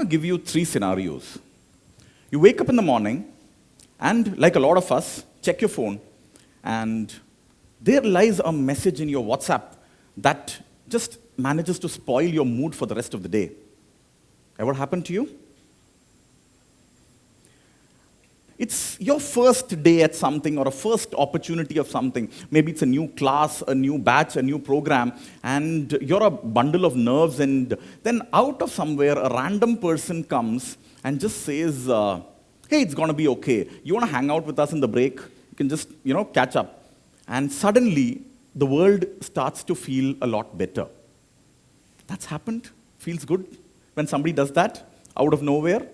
give you 3 scenarios. You wake up in the morning, and like a lot of us, check your phone, and there lies a message in your WhatsApp that just manages to spoil your mood for the rest of the day. Ever happened to you? It's your first day at something or a first opportunity of something. Maybe it's a new class, a new batch, a new program, and you're a bundle of nerves, and then out of somewhere, a random person comes and just says, hey, it's going to be okay. You want to hang out with us in the break? You can just, catch up. And suddenly, the world starts to feel a lot better. That's happened. Feels good when somebody does that out of nowhere.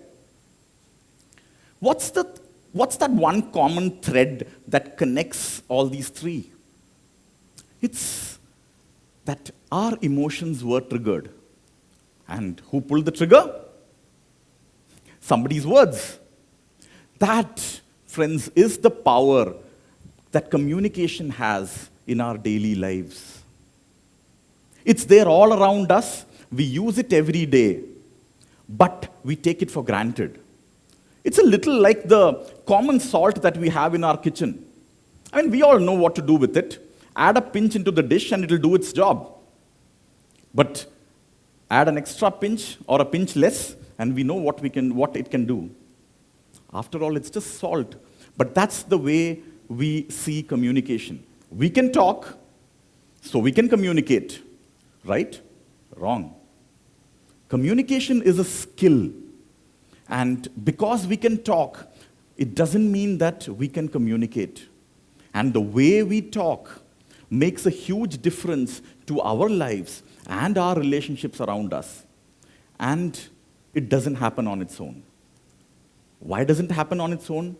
What's that one common thread that connects all these 3? It's that our emotions were triggered. And who pulled the trigger? Somebody's words. That, friends, is the power that communication has in our daily lives. It's there all around us. We use it every day, but we take it for granted. It's a little like the common salt that we have in our kitchen. I mean, we all know what to do with it. Add a pinch into the dish and it'll do its job. But add an extra pinch or a pinch less, and we know what it can do. After all, it's just salt. But that's the way we see communication. We can talk, so we can communicate. Right? Wrong. Communication is a skill. And because we can talk, it doesn't mean that we can communicate. And the way we talk makes a huge difference to our lives and our relationships around us. And it doesn't happen on its own. Why doesn't it happen on its own?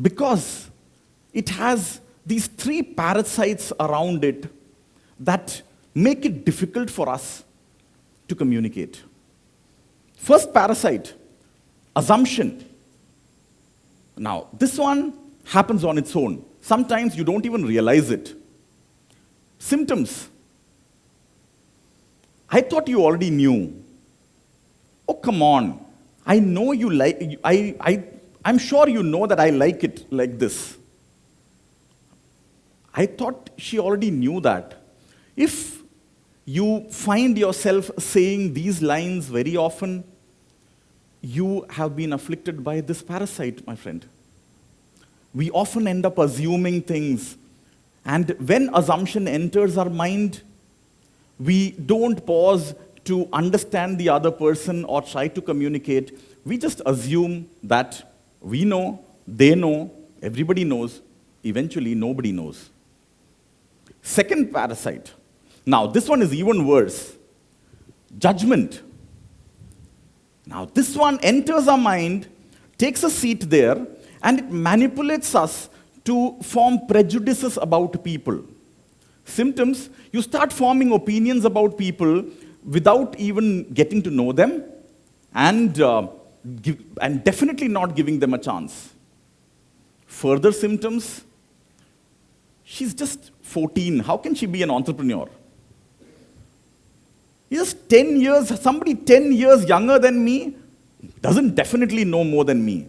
Because it has these 3 parasites around it that make it difficult for us to communicate. First parasite, assumption. Now, this one happens on its own. Sometimes you don't even realize it. Symptoms. I thought you already knew. Oh, come on. I know you like, I'm sure you know that I like it like this. I thought she already knew that. If you find yourself saying these lines very often, you have been afflicted by this parasite, my friend. We often end up assuming things. And when assumption enters our mind, we don't pause to understand the other person or try to communicate. We just assume that we know, they know, everybody knows, eventually nobody knows. Second parasite. Now, this one is even worse. Judgment. Now, this one enters our mind, takes a seat there, and it manipulates us to form prejudices about people. Symptoms, you start forming opinions about people without even getting to know them, and definitely not giving them a chance. Further symptoms, she's just 14. How can she be an entrepreneur? Just 10 years, somebody 10 years younger than me doesn't definitely know more than me.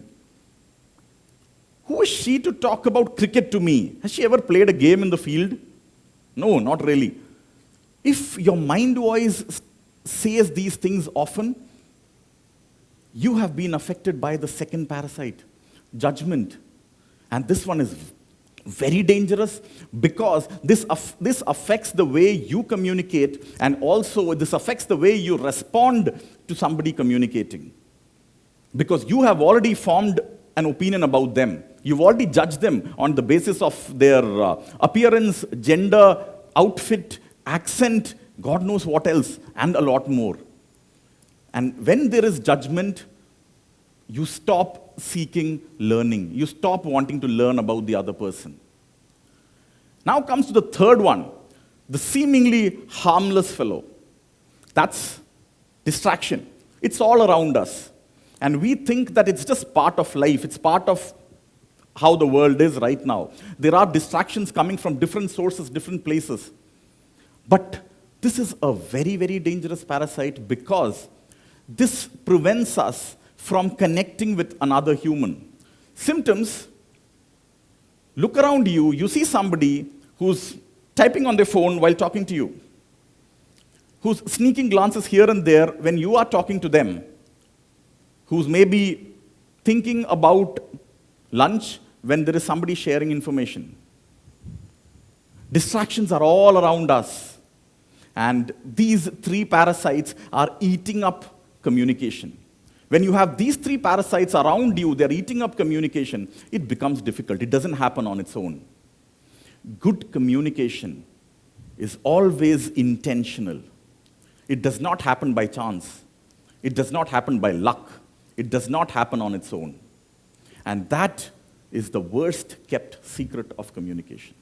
Who is she to talk about cricket to me? Has she ever played a game in the field? No, not really. If your mind voice says these things often, you have been affected by the second parasite, judgment. And this one is very dangerous because this affects the way you communicate, and also this affects the way you respond to somebody communicating. Because you have already formed an opinion about them. You've already judged them on the basis of their appearance, gender, outfit, accent, God knows what else, and a lot more. And when there is judgment, you stop seeking learning. You stop wanting to learn about the other person. Now comes to the third one, the seemingly harmless fellow. That's distraction. It's all around us. And we think that it's just part of life. It's part of how the world is right now. There are distractions coming from different sources, different places. But This is a very, very dangerous parasite because this prevents us from connecting with another human. Symptoms: look around you, you see somebody who's typing on their phone while talking to you, who's sneaking glances here and there when you are talking to them, who's maybe thinking about lunch when there is somebody sharing information. Distractions are all around us. And these three parasites are eating up communication. When you have these three parasites around you, they're eating up communication, it becomes difficult. It doesn't happen on its own. Good communication is always intentional. It does not happen by chance. It does not happen by luck. It does not happen on its own. And that is the worst kept secret of communication.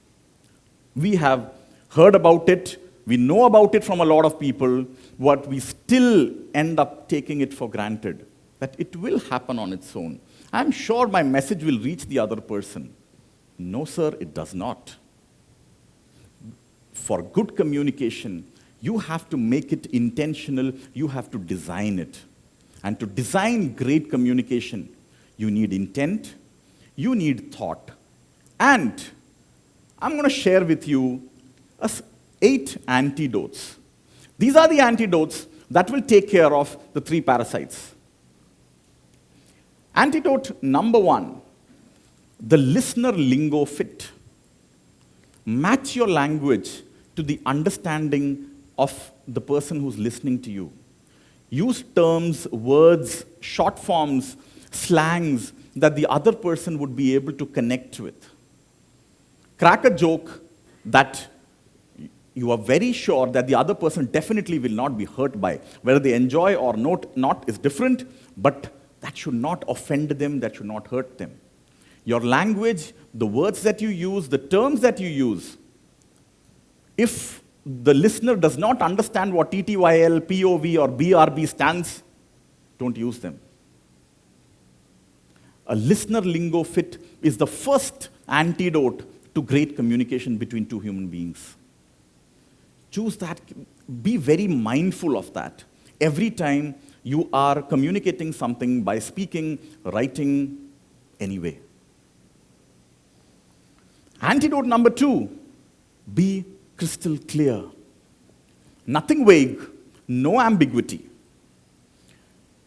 We have heard about it. We know about it from a lot of people, but we still end up taking it for granted, that it will happen on its own. I'm sure my message will reach the other person. No, sir, it does not. For good communication, you have to make it intentional. You have to design it. And to design great communication, you need intent, you need thought. And I'm going to share with you 8 antidotes. These are the antidotes that will take care of the 3 parasites. Antidote number 1, the Listener Lingo Fit. Match your language to the understanding of the person who's listening to you. Use terms, words, short forms, slangs that the other person would be able to connect with. Crack a joke that you are very sure that the other person definitely will not be hurt by. Whether they enjoy or not is different, but that should not offend them, that should not hurt them. Your language, the words that you use, the terms that you use, if the listener does not understand what TTYL, POV, or BRB stands, don't use them. A listener lingo fit is the first antidote to great communication between 2 human beings. Choose that. Be very mindful of that. Every time you are communicating something by speaking, writing, anyway. Antidote number 2, be crystal clear. Nothing vague, no ambiguity.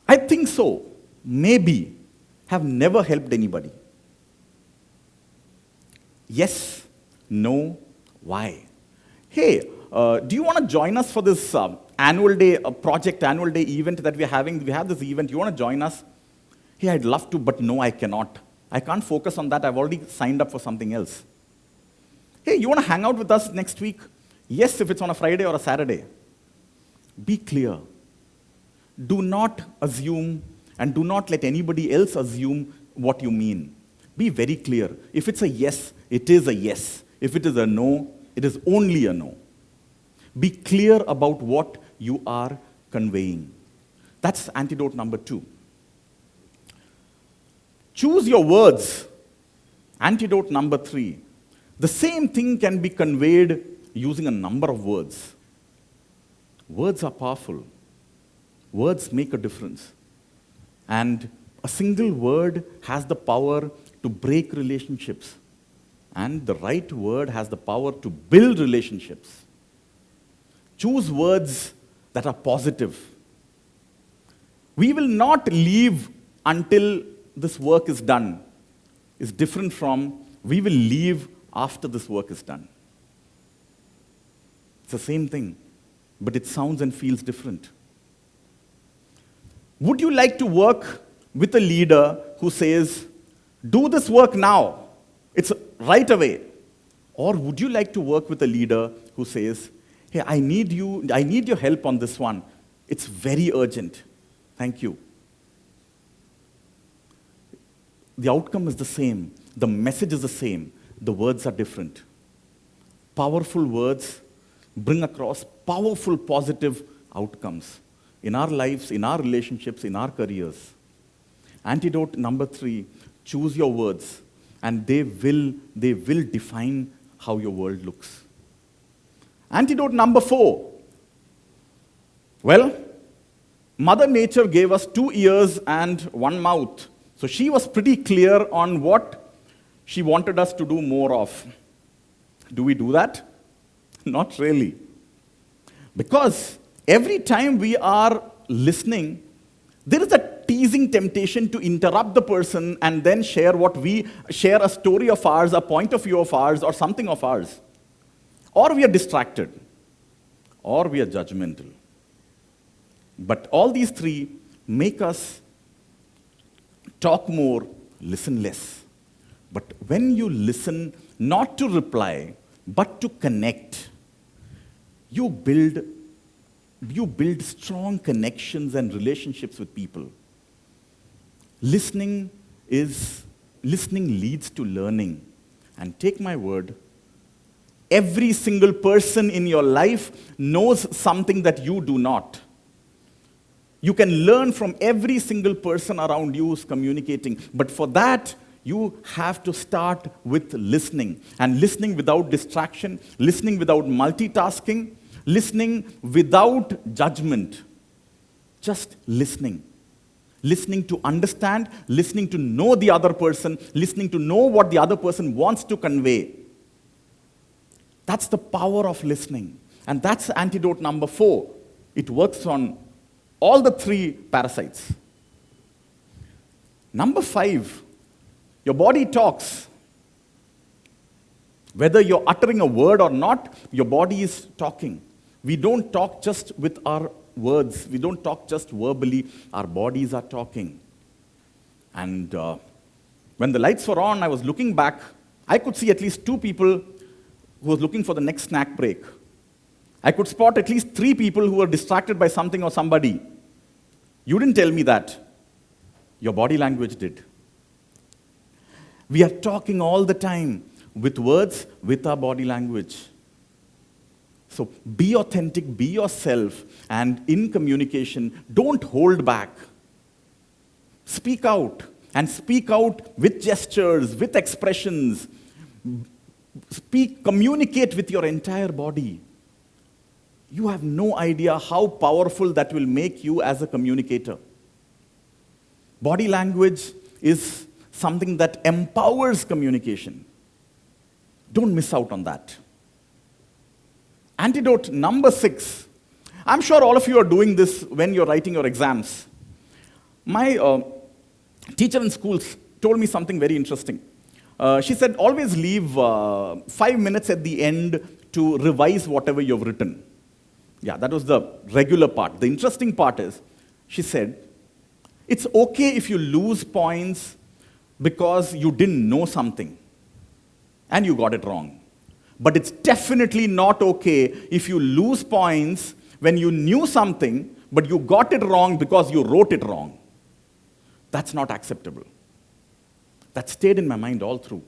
I think so, maybe, have never helped anybody. Yes, no, why? Hey, do you want to join us for this annual day event that we're having? We have this event. You want to join us? Hey, I'd love to, but no, I cannot. I can't focus on that. I've already signed up for something else. Hey, you want to hang out with us next week? Yes, if it's on a Friday or a Saturday. Be clear. Do not assume, and do not let anybody else assume what you mean. Be very clear. If it's a yes, it is a yes. If it is a no, it is only a no. Be clear about what you are conveying. That's antidote number 2. Choose your words. Antidote number 3. The same thing can be conveyed using a number of words. Words are powerful. Words make a difference. And a single word has the power to break relationships. And the right word has the power to build relationships. Choose words that are positive. We will not leave until this work is done. It's different from we will leave after this work is done. It's the same thing, but it sounds and feels different. Would you like to work with a leader who says, do this work now, it's right away? Or would you like to work with a leader who says, hey, I need your help on this one. It's very urgent. Thank you. The outcome is the same. The message is the same. The words are different. Powerful words bring across powerful positive outcomes in our lives, in our relationships, in our careers. Antidote number 3, choose your words, and they will define how your world looks. Antidote number 4, Well, Mother Nature gave us 2 ears and 1 mouth. So she was pretty clear on what she wanted us to do more of. Do we do that? Not really. Because every time we are listening, there is a teasing temptation to interrupt the person and then share a story of ours, a point of view of ours, or something of ours. Or we are distracted, or we are judgmental. But all these three make us talk more, listen less. But when you listen not to reply, but to connect, you build strong connections and relationships with people. Listening leads to learning. And take my word, every single person in your life knows something that you do not. You can learn from every single person around you who's communicating. But for that, you have to start with listening. And listening without distraction, listening without multitasking, listening without judgment. Just listening. Listening to understand, listening to know the other person, listening to know what the other person wants to convey. That's the power of listening. And that's antidote number 4. It works on all the 3 parasites. Number 5, your body talks. Whether you're uttering a word or not, your body is talking. We don't talk just with our words. We don't talk just verbally. Our bodies are talking. And when the lights were on, I was looking back. I could see at least 2 people who was looking for the next snack break. I could spot at least 3 people who were distracted by something or somebody. You didn't tell me that. Your body language did. We are talking all the time with words, with our body language. So be authentic, be yourself, and in communication, don't hold back. Speak out, and speak out with gestures, with expressions. Communicate with your entire body. You have no idea how powerful that will make you as a communicator. Body language is something that empowers communication. Don't miss out on that. Antidote number 6. I'm sure all of you are doing this when you're writing your exams. My teacher in schools told me something very interesting. She said, always leave 5 minutes at the end to revise whatever you've written. Yeah, that was the regular part. The interesting part is, she said, it's okay if you lose points because you didn't know something and you got it wrong. But it's definitely not okay if you lose points when you knew something, but you got it wrong because you wrote it wrong. That's not acceptable. That stayed in my mind all through.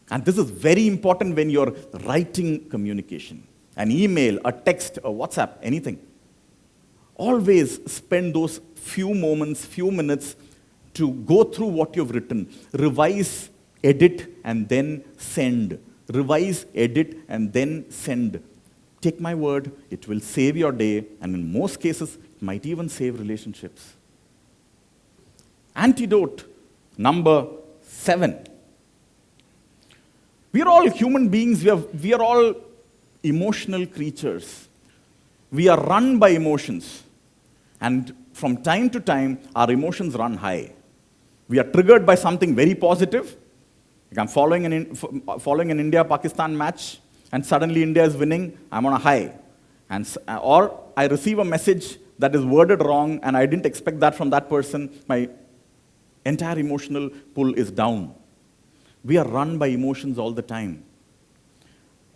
And this is very important when you're writing communication. An email, a text, a WhatsApp, anything. Always spend those few moments, few minutes to go through what you've written. Revise, edit, and then send. Revise, edit, and then send. Take my word, it will save your day, and in most cases, it might even save relationships. Antidote number 7. We are all human beings. We are all emotional creatures. We are run by emotions. And from time to time, our emotions run high. We are triggered by something very positive. Like I'm following an India-Pakistan match, and suddenly India is winning, I'm on a high. Or I receive a message that is worded wrong, and I didn't expect that from that person. My entire emotional pull is down. We are run by emotions all the time.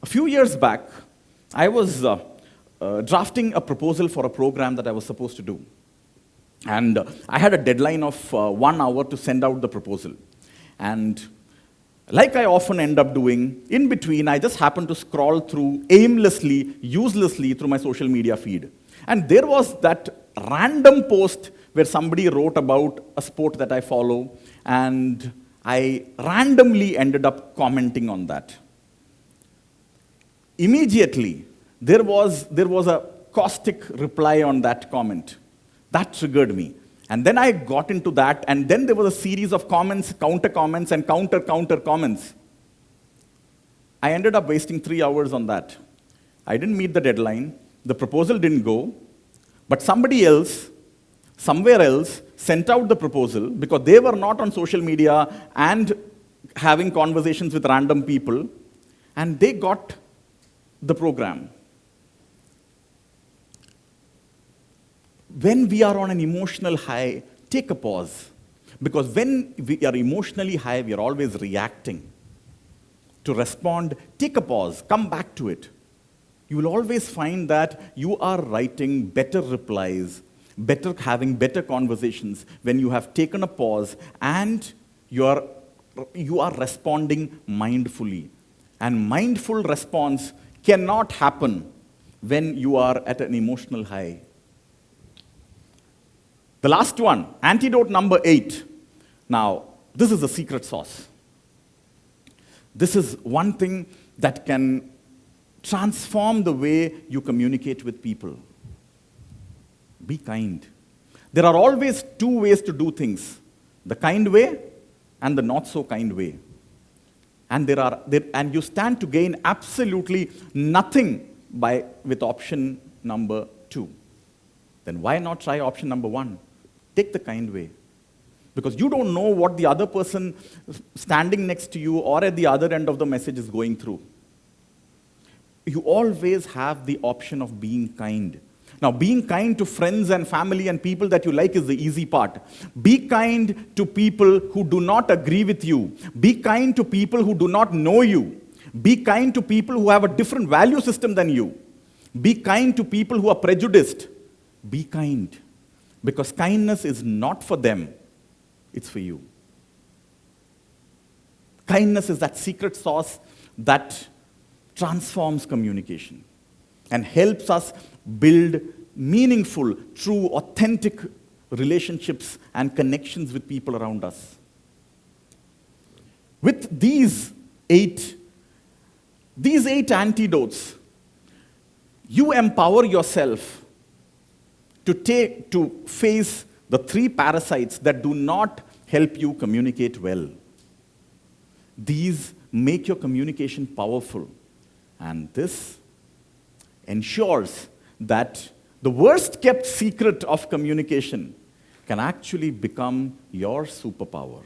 A few years back, I was drafting a proposal for a program that I was supposed to do. And I had a deadline of 1 hour to send out the proposal. And like I often end up doing, in between, I just happened to scroll through aimlessly, uselessly through my social media feed. And there was that random post where somebody wrote about a sport that I follow, and I randomly ended up commenting on that. Immediately, there was a caustic reply on that comment. That triggered me. And then I got into that, and then there was a series of comments, counter comments, and counter comments. I ended up wasting 3 hours on that. I didn't meet the deadline, the proposal didn't go, but somebody else, somewhere else, sent out the proposal because they were not on social media and having conversations with random people, and they got the program. When we are on an emotional high, take a pause. Because when we are emotionally high, we are always reacting. To respond, take a pause, come back to it. You will always find that you are writing better replies, having better conversations when you have taken a pause and you are responding mindfully. And mindful response cannot happen when you are at an emotional high. The last one, antidote number 8. Now, this is the secret sauce. This is one thing that can transform the way you communicate with people. Be kind. There are always 2 ways to do things, the kind way and the not so kind way. And and you stand to gain absolutely nothing with option number 2. Then why not try option number 1? Take the kind way. Because you don't know what the other person standing next to you or at the other end of the message is going through. You always have the option of being kind. Now, being kind to friends and family and people that you like is the easy part. Be kind to people who do not agree with you. Be kind to people who do not know you. Be kind to people who have a different value system than you. Be kind to people who are prejudiced. Be kind. Because kindness is not for them, it's for you. Kindness is that secret sauce that transforms communication and helps us build meaningful, true, authentic relationships and connections with people around us. With these eight antidotes, you empower yourself to face the 3 parasites that do not help you communicate well. These make your communication powerful, and this ensures that the worst kept secret of communication can actually become your superpower.